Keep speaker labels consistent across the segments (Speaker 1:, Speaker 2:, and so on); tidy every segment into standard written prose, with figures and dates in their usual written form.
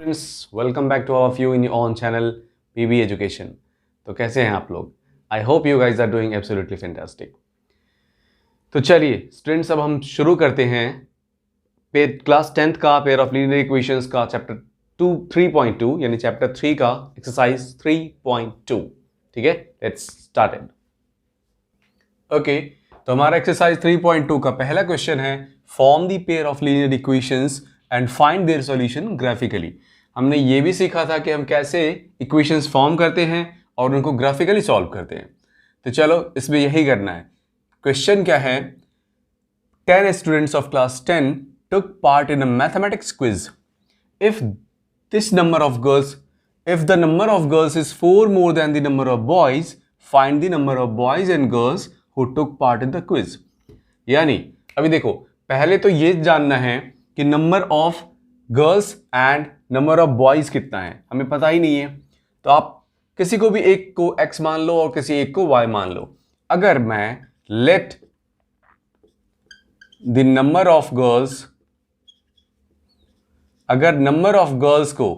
Speaker 1: Friends, welcome back to our view in your own channel PB education. तो कैसे हैं आप लोग? I hope you guys are doing absolutely fantastic. तो चलिए स्टूडेंट्स, अब हम शुरू करते हैं क्लास 10th का पेयर ऑफ लीनियर इक्वेशंस का चैप्टर 3.2 यानी चैप्टर 3 का एक्सरसाइज 3.2। ठीक है, लेट्स स्टार्टेड। ओके, तो हमारा एक्सरसाइज 3.2 का पहला क्वेश्चन है form the pair of linear equations and find their solution graphically. हमने ये भी सीखा था कि हम कैसे इक्वेशंस फॉर्म करते हैं और उनको ग्राफिकली सॉल्व करते हैं। तो चलो इसमें यही करना है। क्वेश्चन क्या है? 10 students of class 10 took part in a mathematics quiz. If the number of girls is 4 more than the number of boys, find the number of boys and girls who took part in the quiz. यानी अभी देखो, पहले तो ये जानना है कि number of girls and number of boys कितना है, हमें पता ही नहीं है। तो आप किसी को भी एक को x मान लो और किसी एक को y मान लो। अगर मैं let the number of girls, अगर नंबर ऑफ गर्ल्स को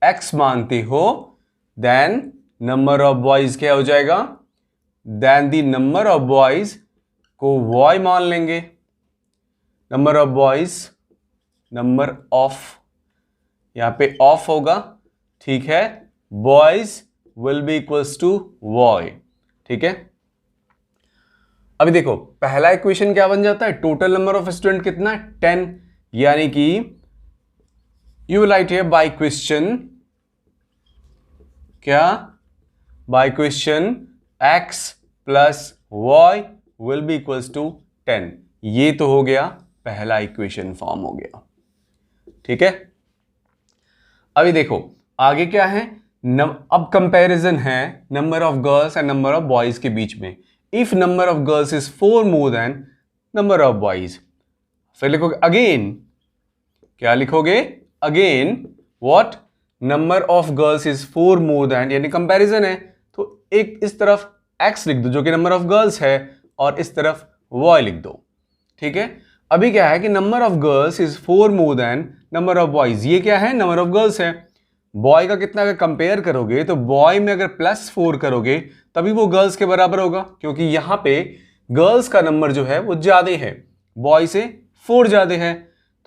Speaker 1: x मानते हो, देन नंबर ऑफ बॉयज क्या हो जाएगा? Then the number of boys को y मान लेंगे। Number of boys, number of, यहां पे ऑफ होगा, ठीक है। Boys will be equals to boy, ठीक है। अभी देखो पहला इक्वेशन क्या बन जाता है? टोटल नंबर ऑफ स्टूडेंट कितना है? 10। यानी कि you will write here by question, क्या? By question x plus y will be equals to 10। ये तो हो गया पहला इक्वेशन फॉर्म हो गया, ठीक है। अभी देखो आगे क्या है? अब कंपैरिजन है number of girls and number of boys के बीच में। If number of girls is 4 more than number of boys, फिर लिखोगे अगेन, क्या लिखोगे? Again what? Number of girls is 4 more than, यानी कंपैरिजन है तो एक इस तरफ x लिख दो जो कि नंबर ऑफ गर्ल्स है, और इस तरफ y लिख दो, ठीक है। अभी क्या है कि number of girls is 4 more than number of boys, ये क्या है? नंबर ऑफ गर्ल्स है। बॉय का कितना अगर कंपेयर करोगे तो बॉय में अगर +4 करोगे तभी वो गर्ल्स के बराबर होगा, क्योंकि यहां पे गर्ल्स का नंबर जो है वो ज्यादा है, बॉय से 4 ज्यादा है।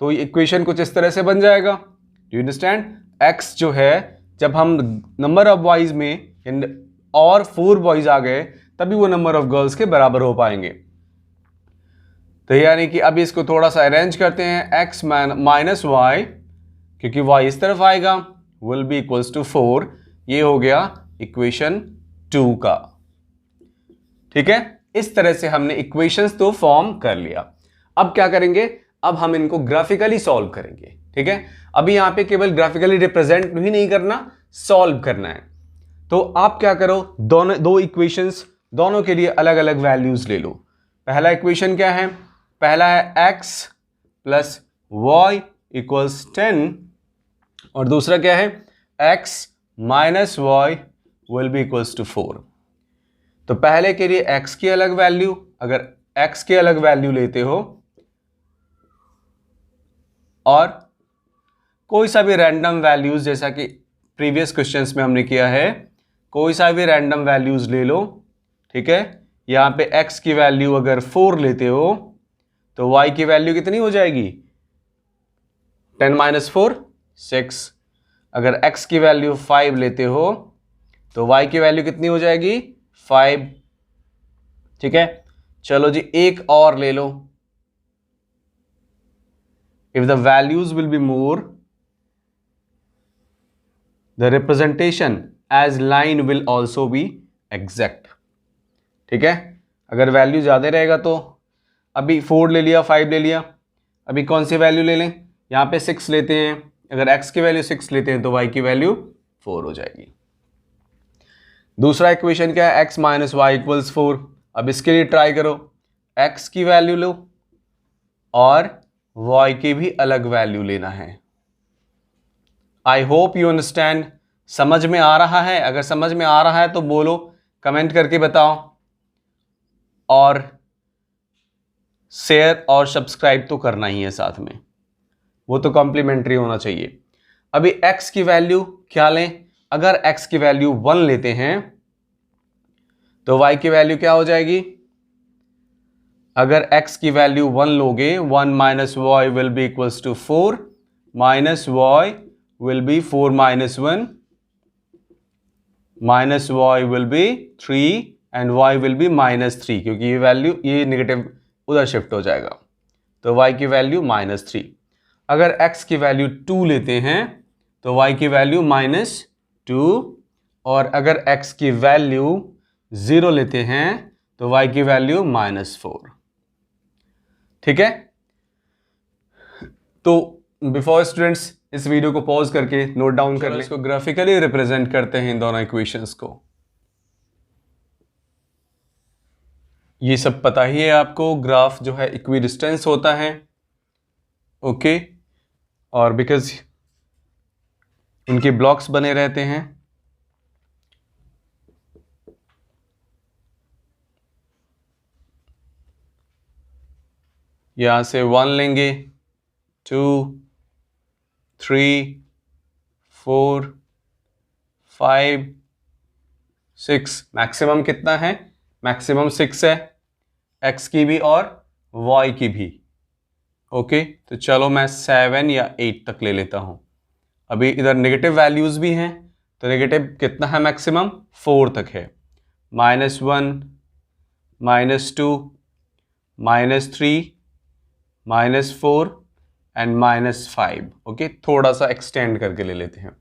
Speaker 1: तो इक्वेशन कुछ इस तरह से बन जाएगा। Do you understand? x जो है, जब हम नंबर ऑफ बॉयज में और 4 बॉयज आ गए तभी वो नंबर ऑफ गर्ल्स के बराबर हो पाएंगे। तो यानी कि अभी इसको थोड़ा सा अरेंज करते हैं, x माइनस वाई, क्योंकि y इस तरफ आएगा, विल बी इक्वल्स टू 4। ये हो गया इक्वेशन 2 का, ठीक है। इस तरह से हमने इक्वेशंस तो फॉर्म कर लिया। अब क्या करेंगे? अब हम इनको ग्राफिकली सॉल्व करेंगे, ठीक है। अभी यहां पे केवल ग्राफिकली रिप्रेजेंट ही नहीं करना, सॉल्व करना है। तो आप क्या करो, दो इक्वेशंस, दोनों के लिए अलग अलग वैल्यूज ले लो। पहला इक्वेशन क्या है? पहला है x प्लस वाई इक्वल्स 10, और दूसरा क्या है? x minus Y will be equals to 4। तो पहले के लिए x की अलग वैल्यू, अगर x की अलग वैल्यू लेते हो और कोई सा भी रैंडम वैल्यूज, जैसा कि प्रीवियस क्वेश्चंस में हमने किया है, कोई सा भी रैंडम वैल्यूज ले लो, ठीक है। यहां पे x की वैल्यू अगर 4 लेते हो तो y की वैल्यू कितनी हो जाएगी? 10 माइनस 4 6। अगर x की वैल्यू 5 लेते हो तो y की वैल्यू कितनी हो जाएगी? 5, ठीक है। चलो जी एक और ले लो। If the values will be more, the representation as line will also be exact, ठीक है। अगर वैल्यू ज्यादा रहेगा तो अभी 4 ले लिया, 5 ले लिया, अभी कौन सी वैल्यू ले लें? यहां पे 6 लेते हैं। अगर x की वैल्यू 6 लेते हैं तो y की वैल्यू 4 हो जाएगी। दूसरा इक्वेशन क्या है? x minus Y equals 4। अब इसके लिए ट्राई करो, x की वैल्यू लो और y की भी अलग वैल्यू लेना है। आई होप यू अंडरस्टैंड। समझ में आ रहा है? अगर समझ में आ रहा है तो बोलो, कमेंट करके बताओ, और शेयर और सब्सक्राइब तो करना ही है साथ में, वो तो कॉम्प्लीमेंट्री होना चाहिए। अभी x की वैल्यू क्या लें? अगर x की वैल्यू 1 लेते हैं तो y की वैल्यू क्या हो जाएगी? अगर x की वैल्यू 1 लोगे, 1 minus Y will be equals to 4, minus Y will be 4 minus 1, minus Y will be 3 and y will be minus 3, क्योंकि ये वैल्यू, ये नेगेटिव उधर शिफ्ट हो जाएगा, तो y की वैल्यू माइनस 3। अगर x की वैल्यू 2 लेते हैं तो y की वैल्यू माइनस 2, और अगर x की वैल्यू 0 लेते हैं तो y की वैल्यू माइनस 4। ठीक है, तो बिफोर स्टूडेंट्स इस वीडियो को पॉज करके नोट डाउन कर लें, इसको ग्राफिकली रिप्रेजेंट करते हैं इन दोनों इक्वेशंस को। ये सब पता ही है आपको, ग्राफ जो है इक्विडिस्टेंस होता है, ओके, और बिकॉज उनके ब्लॉक्स बने रहते हैं। यहां से 1 लेंगे, 2, 3, 4, 5, 6, मैक्सिमम कितना है? मैक्सिमम 6 है, x की भी और y की भी। ओके, तो चलो मैं 7 या 8 तक ले लेता हूं। अभी इधर नेगेटिव वैल्यूज भी हैं, तो नेगेटिव कितना है? मैक्सिमम 4 तक है। -1, -2, -3, -4 एंड -5। ओके, थोड़ा सा एक्सटेंड करके ले लेते हैं।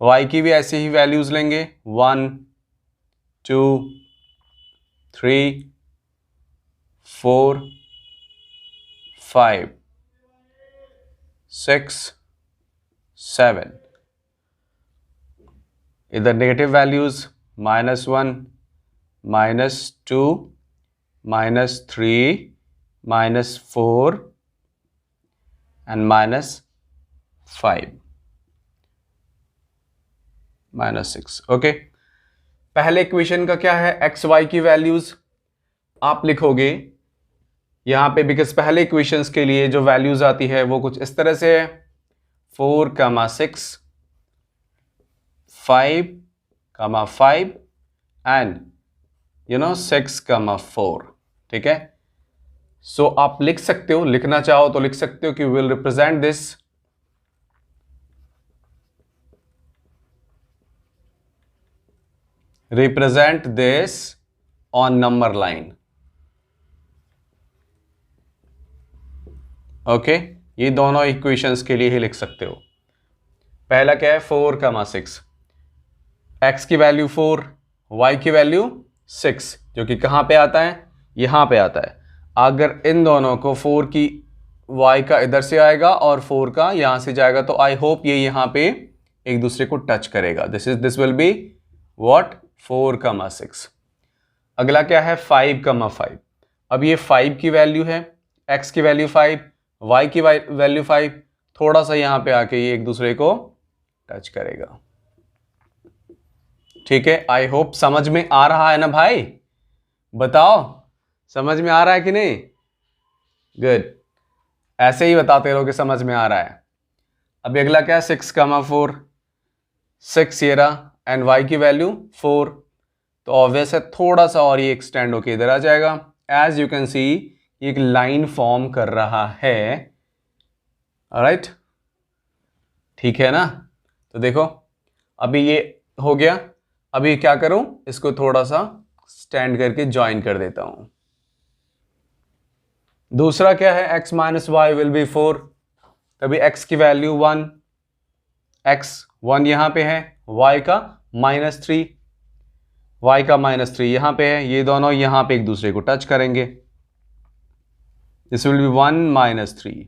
Speaker 1: y की भी ऐसे ही वैल्यूज लेंगे, 1, 2, 3, 4, 5, 6, 7। इधर नेगेटिव वैल्यूज -1, -2, -3, -4 एंड -5, -6। ओके, पहले इक्वेशन का क्या है? एक्स वाई की वैल्यूज आप लिखोगे यहां पे, बिकॉज पहले इक्वेशंस के लिए जो वैल्यूज आती है वो कुछ इस तरह से है, 4, 6, 5, 5 एंड 6, 4। ठीक है, सो आप लिख सकते हो, लिखना चाहो तो लिख सकते हो कि will represent this on number line. Okay, ये दोनों इक्वेशंस के लिए ही लिख सकते हो। पहला क्या है? 4, 6, x की वैल्यू 4, y की वैल्यू 6, जो कि कहां पे आता है? यहां पे आता है। अगर इन दोनों को 4 की y का इधर से आएगा और 4 का यहां से जाएगा, तो आई होप ये यहां पे एक दूसरे को टच करेगा। This will be what? 4, 6। अगला क्या है? 5, 5। अब ये 5 की वैल्यू है, x की वैल्यू 5, y की वैल्यू 5, थोड़ा सा यहां पे आके ये एक दूसरे को टच करेगा। ठीक है, आई होप समझ में आ रहा है ना भाई? बताओ, समझ में आ रहा है कि नहीं? गुड, ऐसे ही बताते रहो कि समझ में आ रहा है। अभी अगला क्या है? 6, 4, 6 ये रहा एंड y की वैल्यू 4, तो ऑब्वियस है थोड़ा सा और ये एक्सटेंड होके इधर आ जाएगा। एज यू कैन सी एक लाइन फॉर्म कर रहा है, ऑलराइट? ठीक है ना? तो देखो अभी ये हो गया। अभी क्या करूं? इसको थोड़ा सा स्टैंड करके ज्वाइन कर देता हूं। दूसरा क्या है? x minus Y will be 4, तभी x की वैल्यू 1, x 1 यहां पे है, y का -3, y का -3 यहां पे है, ये दोनों यहां पे एक दूसरे को टच करेंगे। This will be 1 -3।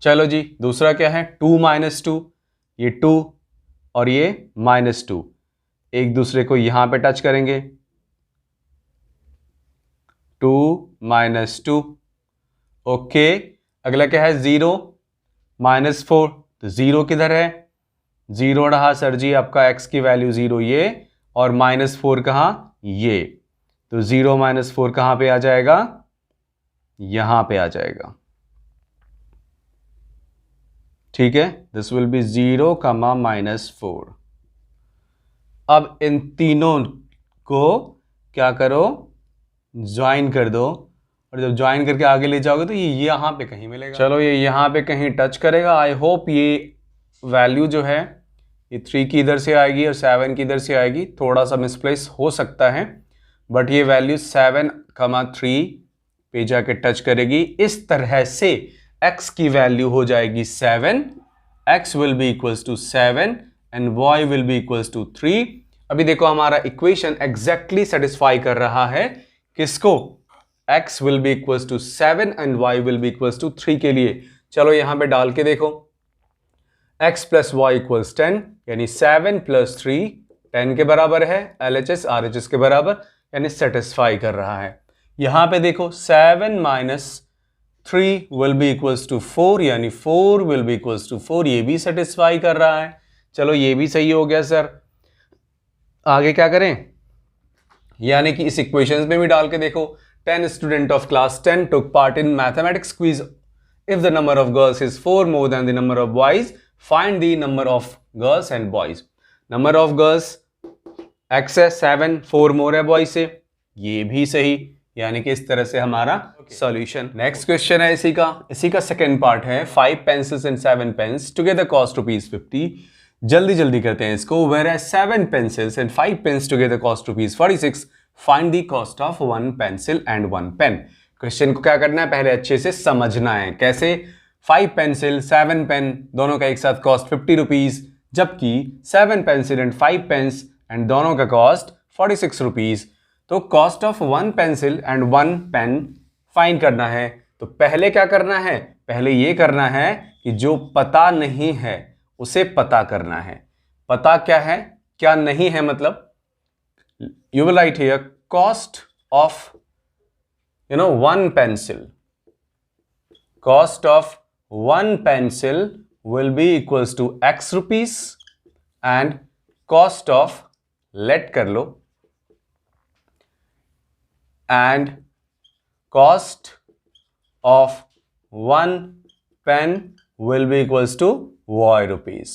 Speaker 1: चलो जी, दूसरा क्या है? 2 -2, ये 2 और ये -2 एक दूसरे को यहां पे टच करेंगे, 2 -2। ओके, अगला क्या है? 0 -4, तो 0 किधर है? 0 रहा सर जी आपका x की वैल्यू 0 ये, और -4 कहां? ये, तो 0 -4 कहां पे आ जाएगा? यहां पे आ जाएगा। ठीक है, दिस विल बी 0, -4। अब इन तीनों को क्या करो, ज्वाइन कर दो, और जब ज्वाइन करके आगे ले जाओगे तो ये यहाँ पे कहीं मिलेगा। चलो ये यहाँ पे कहीं टच करेगा। आई होप ये वैल्यू जो है ये 3 की इधर से आएगी और 7 की इधर से आएगी, थोड़ा सा मिसप्लेस हो सकता है, बट ये वैल्यू 7, 3 पे जाके टच करेगी। इस तरह से x की वैल्यू हो जाएगी 7, x will be equals to 7 and y will be equals to 3। अभी देखो हमारा इक्वेशन एग्जैक्टली सेटिस्फाई कर रहा है किसको, x will be equals to 7 and y will be equals to 3 के लिए। चलो यहां पे डाल के देखो, x प्लस वाई इक्वल्स 10, यानी 7 प्लस 3 10 के बराबर है, LHS RHS के बराबर, यानी सेटिस्फाई कर रहा है। यहां पे देखो 7 minus 3 will be equals to 4, यानी 4 विल बी इक्वल्स टू 4, ये भी सेटिस्फाई कर रहा है। चलो ये भी सही हो गया सर, आगे क्या करें, यानी कि इस इक्वेशंस में भी डाल के देखो, 10 student of class 10 took part in mathematics quiz. If the number of girls is 4 more than the number of boys, find the number of girls and boys. Number of girls x है, 7, 4 more है boys से, ये भी सही, यानी कि इस तरह से हमारा सॉल्यूशन। नेक्स्ट क्वेश्चन है इसी का सेकेंड पार्ट है, 5 pencils and 7 pens together cost ₹50. जल्दी जल्दी करते हैं इसको। Whereas 7 pencils and 5 pens together cost ₹46. Find the cost of 1 pencil and 1 pen. Question को क्या करना है, पहले अच्छे से समझना है। कैसे, 5 pencil 7 pen दोनों का एक साथ कॉस्ट ₹50, जबकि 7 pencil and 5 pens एंड दोनों का कॉस्ट ₹46। तो cost of 1 pencil and 1 pen find करना है। तो पहले क्या करना है, पहले ये करना है कि जो पता नहीं है उसे पता करना है। पता क्या है, क्या नहीं है, मतलब you will write here cost of 1 pencil. Cost of 1 pencil will be equals to x rupees and cost of, let कर लो, and cost of 1 pen will be equals to y rupees.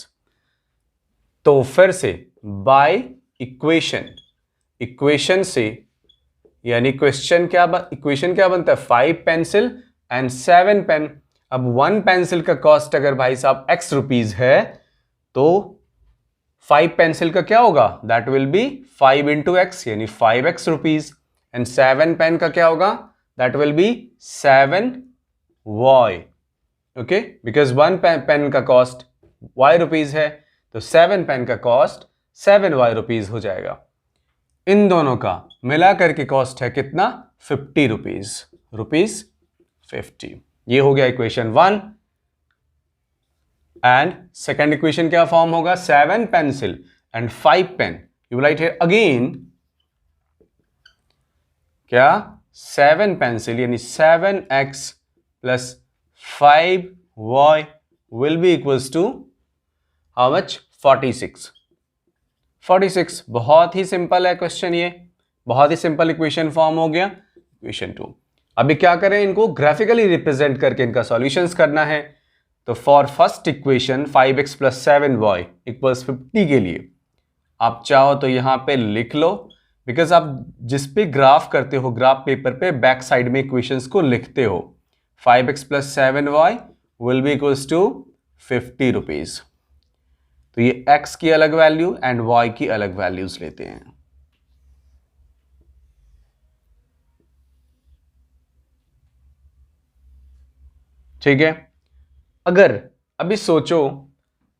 Speaker 1: तो फिर से by इक्वेशन से, यानी equation क्या बनता है, 5 pencil and 7 pen. अब 1 pencil का कॉस्ट अगर भाई साहब x रुपीज है, तो 5 pencil का क्या होगा, that will be 5 into X, यानी 5x रुपीज, एंड 7 पेन का क्या होगा, that will be 7y। Okay, because 1 pen का कॉस्ट y रुपीज है, तो 7 पेन का कॉस्ट 7y रुपीज हो जाएगा। इन दोनों का मिला करके कॉस्ट है कितना, ₹50, 50। ये हो गया इक्वेशन 1। एंड सेकेंड इक्वेशन क्या फॉर्म होगा, 7 pencil and 5 pen, you write here again क्या, 7 pencil यानी 7x plus 5y will be equals to how much, 46। बहुत ही सिंपल है क्वेश्चन, ये बहुत ही सिंपल इक्वेशन फॉर्म हो गया। इक्वेशन 2, अभी क्या करें, इनको ग्राफिकली रिप्रेजेंट करके इनका सॉल्यूशंस करना है। तो for first equation 5x plus 7y equals 50 के लिए आप चाहो तो यहां पे लिख लो, बिकॉज आप जिस पे ग्राफ करते हो, ग्राफ पेपर पे बैक साइड में इक्वेशंस को लिखते हो। 5x plus 7y will be equals to ₹50। तो ये x की अलग वैल्यू एंड y की अलग वैल्यूज लेते हैं। ठीक है, अगर अभी सोचो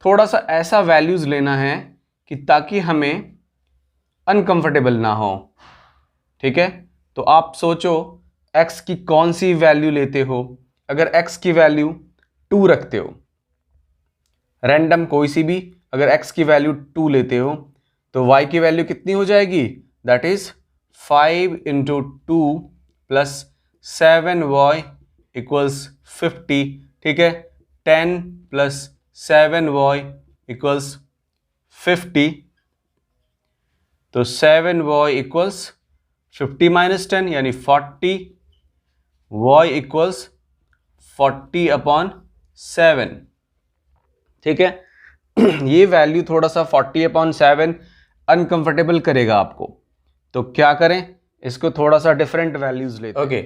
Speaker 1: थोड़ा सा ऐसा वैल्यूज लेना है कि ताकि हमें अनकंफर्टेबल ना हो। ठीक है, तो आप सोचो x की कौन सी वैल्यू लेते हो। अगर x की वैल्यू 2 रखते हो, रैंडम कोई सी भी, अगर x की वैल्यू 2 लेते हो तो y की वैल्यू कितनी हो जाएगी, that is 5 into 2 plus 7y equals 50। ठीक है, 10 प्लस 7y इक्वल्स 50, तो 7y इक्वल्स 50 माइनस 10 यानी 40, y इक्वल्स 40 अपॉन 7। ठीक है। ये वैल्यू थोड़ा सा 40/7 अनकंफर्टेबल करेगा आपको, तो क्या करें, इसको थोड़ा सा डिफरेंट वैल्यूज लेते हैं। ओके,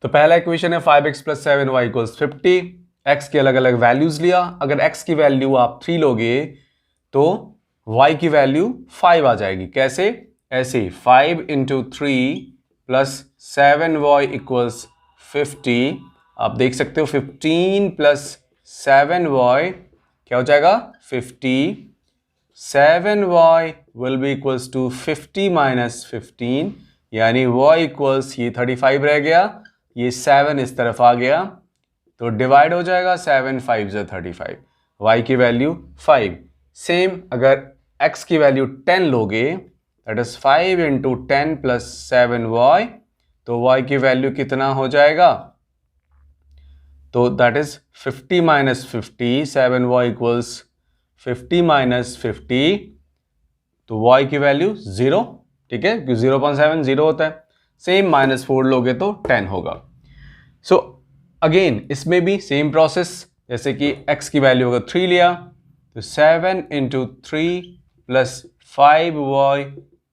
Speaker 1: तो पहला इक्वेशन है 5x + 7y = 50। x के अलग अलग वैल्यूज लिया, अगर x की वैल्यू आप 3 लोगे तो y की वैल्यू 5 आ जाएगी। कैसे? ऐसे 5 × 3 + 7y = 50। आप देख सकते हो 15 + 7y क्या हो जाएगा 50। 7y will be equals to 50 - 15, यानी y इक्वल्स ये 35 रह गया, ये 7 इस तरफ आ गया, तो डिवाइड हो जाएगा 7 × 5 = 35, y की वैल्यू 5। सेम अगर x की वैल्यू 10 लोगे, दैट इज 5 × 10 + 7y, तो y की वैल्यू कितना हो जाएगा, तो दैट इज 50 - 50, 7y = 50 - 50, तो y की वैल्यू 0, ठीक है, क्योंकि 0.7 0 होता है। सेम -4 लोगे तो 10 होगा। सो अगेन इसमें भी सेम प्रोसेस, जैसे कि x की वैल्यू अगर 3 लिया तो 7 × 3 + 5y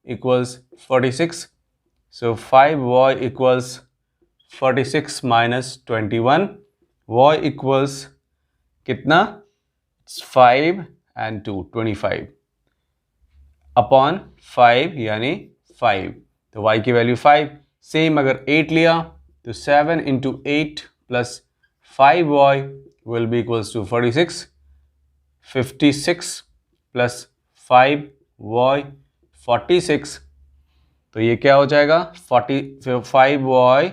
Speaker 1: = 46, सो 5y = 46 - 21, y इक्वल्स कितना 5 and 2 25 अपॉन 5 यानी 5, तो y की वैल्यू 5। सेम अगर 8 लिया तो 7 × 8 + 5y will be equals to 46, 56 + 5y 46, तो ये क्या हो जाएगा 5y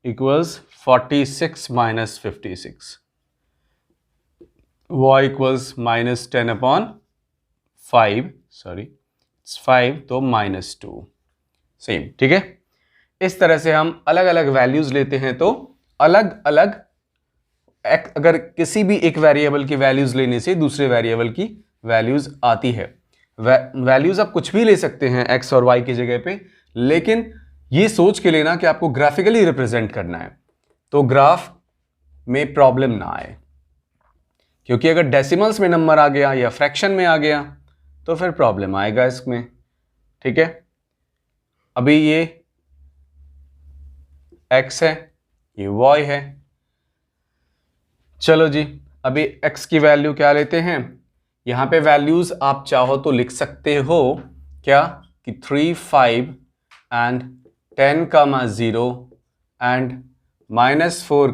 Speaker 1: = 46 - 56, y = -10/5, सॉरी 5, तो -2। सेम, ठीक है। इस तरह से हम अलग अलग वैल्यूज लेते हैं, तो अलग अलग अगर किसी भी एक वेरिएबल की वैल्यूज लेने से दूसरे वेरिएबल की वैल्यूज आती है। वैल्यूज आप कुछ भी ले सकते हैं x और y की जगह पे, लेकिन ये सोच के लेना कि आपको ग्राफिकली रिप्रेजेंट करना है, तो ग्राफ में प्रॉब्लम ना आए, क्योंकि अगर डेसिमल्स में नंबर आ गया या फ्रैक्शन में आ गया तो फिर प्रॉब्लम आएगा इसमें, ठीक है। अभी ये x है, ये y है, चलो जी अभी x की वैल्यू क्या लेते हैं। यहां पे वैल्यूज आप चाहो तो लिख सकते हो क्या कि 3, 5 and 10, 0 and -4,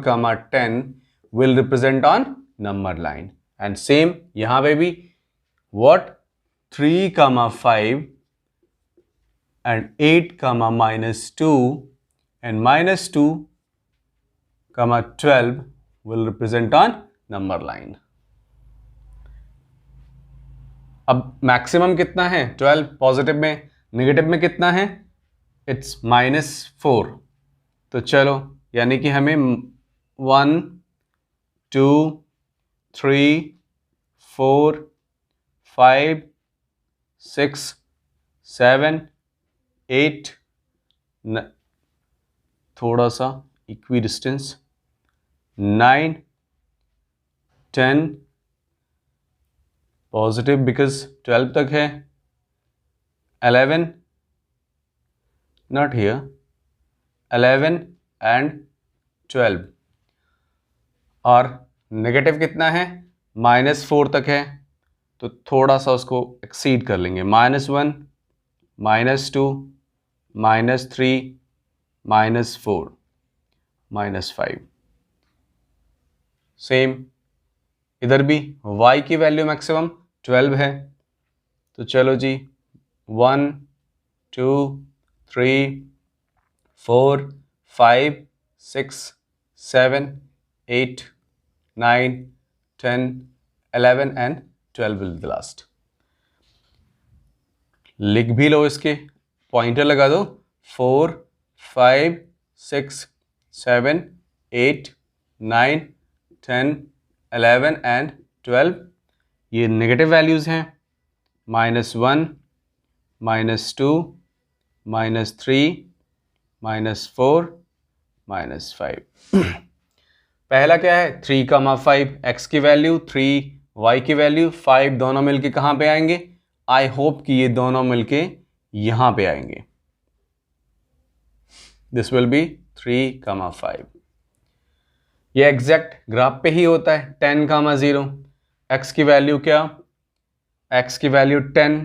Speaker 1: 10 will represent on number line, and same यहां पे भी what 3, 5 and 8, -2 and -2, 12 will represent on number line। अब मैक्सिमम कितना है 12 पॉजिटिव में, नेगेटिव में कितना है इट्स -4, तो चलो यानी कि हमें 1, 2, 3, 4, 5, 6, 7, 8, थोड़ा सा इक्वी डिस्टेंस, 9, 10 पॉजिटिव बिकॉज 12 तक है, 11 नॉट हियर, 11 and 12, और नेगेटिव कितना है -4 तक है, तो थोड़ा सा उसको एक्सीड कर लेंगे, -1, -2, -3, -4, -5। सेम इधर भी y की वैल्यू मैक्सिमम 12 है, तो चलो जी 1, 2, 3, 4, 5, 6, 7, 8, 9, 10, 11 and 12 will be the last। लिख भी लो, इसके पॉइंटर लगा दो, 4, 5, 6, 7, 8, 9, 10, 11 and 12, ये नेगेटिव वैल्यूज हैं, -1, -2, -3, -4, -5। पहला क्या है 3, 5, x की वैल्यू 3, y की वैल्यू 5 दोनों मिलके कहाँ पे आएंगे? आई होप कि ये दोनों मिलके यहां पे आएंगे. This will be 3,5. ये एग्जैक्ट ग्राफ पे ही होता है. 10,0. x की वैल्यू क्या? x की वैल्यू 10,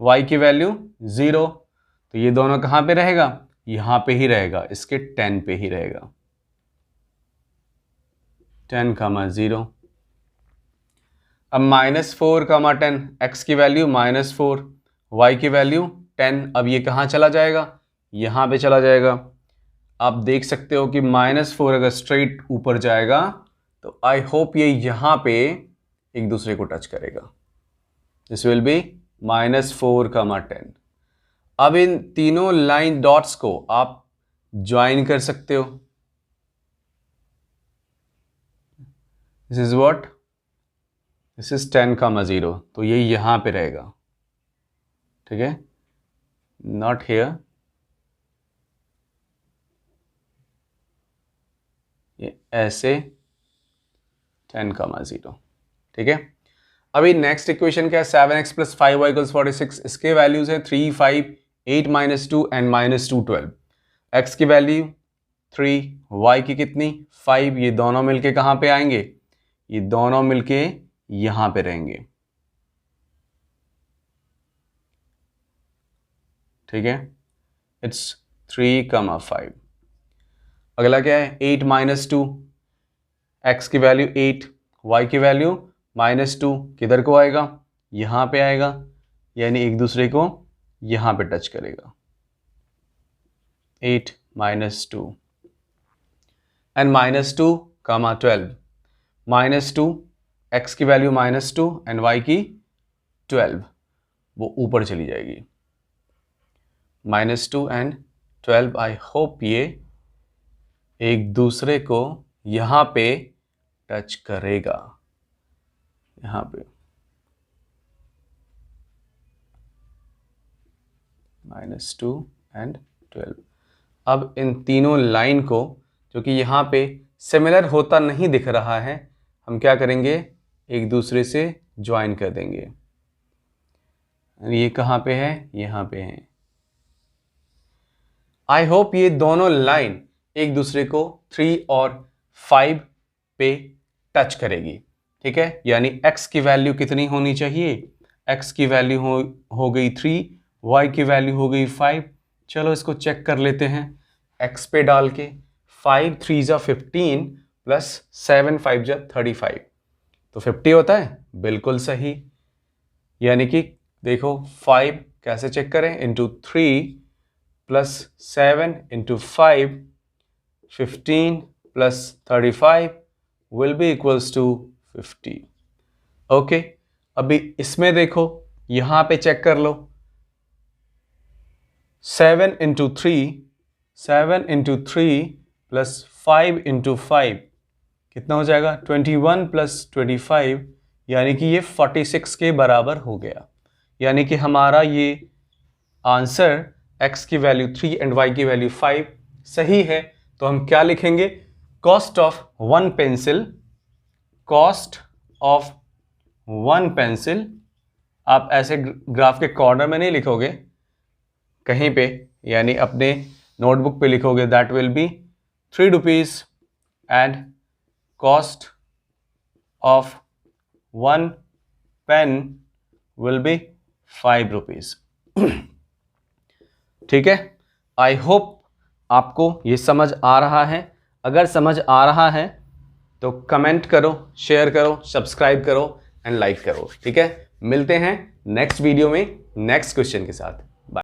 Speaker 1: y की वैल्यू 0. तो ये दोनों कहां पे रहेगा? यहां पे ही रहेगा, इसके 10 पे ही रहेगा. 10,0. अब -4,10. x की वैल्यू -4, y की वैल्यू 10. अब ये कहां चला जाएगा? यहां पे चला जाएगा. आप देख सकते हो कि -4 अगर स्ट्रेट ऊपर जाएगा तो आई होप ये यहां पे एक दूसरे को टच करेगा. This will be -4,10. अब इन तीनों लाइन डॉट्स को आप ज्वाइन कर सकते हो. This is what? This is 10,0. तो ये यहां पे रहेगा. ठीक है, नॉट हियर. ये ऐसे 10,0. ठीक है. अभी नेक्स्ट इक्वेशन क्या है? 7x + 5y = 46. इसके वैल्यूज है 3, 5, 8 - 2 एंड -2, 12. x की वैल्यू 3, y की कितनी? 5. ये दोनों मिलके कहां पे आएंगे? ये दोनों मिलके यहां पे रहेंगे. ठीक है, इट्स 3,5. अगला क्या है? 8 - 2. x की वैल्यू 8, y की वैल्यू -2. किधर को आएगा? यहां पे आएगा, यानी एक दूसरे को यहां पे टच करेगा. 8 - 2 एंड -2, 12. -2, x की वैल्यू -2 एंड y की 12. वो ऊपर चली जाएगी. -2 एंड 12. आई होप ये एक दूसरे को यहां पे टच करेगा. यहां पे -2 एंड 12. अब इन तीनों लाइन को, जो कि यहां पे सिमिलर होता नहीं दिख रहा है, हम क्या करेंगे? एक दूसरे से ज्वाइन कर देंगे. ये कहां पे है? यहां पे है. आई होप ये दोनों लाइन एक दूसरे को 3 और 5 पे टच करेगी. ठीक है, यानी x की वैल्यू कितनी होनी चाहिए? x की वैल्यू हो गई 3, y की वैल्यू हो गई 5. चलो इसको चेक कर लेते हैं. x पे डाल के 5 3 = 15 प्लस 7 5 = 35. तो 50 होता है. बिल्कुल सही. यानी कि देखो 5 कैसे चेक करें? Into 3 plus 7 into 5, 15 plus 35 will be equals to 50. Okay, अभी इसमें देखो, यहां पे चेक कर लो. 7 इंटू 3 प्लस 5 इंटू 5 कितना हो जाएगा? 21 प्लस 25, यानी कि ये 46 के बराबर हो गया. यानी कि हमारा ये आंसर x की वैल्यू 3 एंड y की वैल्यू 5 सही है. तो हम क्या लिखेंगे? Cost of one pencil. आप ऐसे ग्राफ के कॉर्नर में नहीं लिखोगे, कहीं पे, यानी अपने नोटबुक पे लिखोगे. That will be 3 rupees and cost of one pen will be 5 rupees. ठीक है, आई होप आपको ये समझ आ रहा है. अगर समझ आ रहा है तो कमेंट करो, शेयर करो, सब्सक्राइब करो एंड लाइक करो. ठीक है, मिलते हैं नेक्स्ट वीडियो में नेक्स्ट क्वेश्चन के साथ.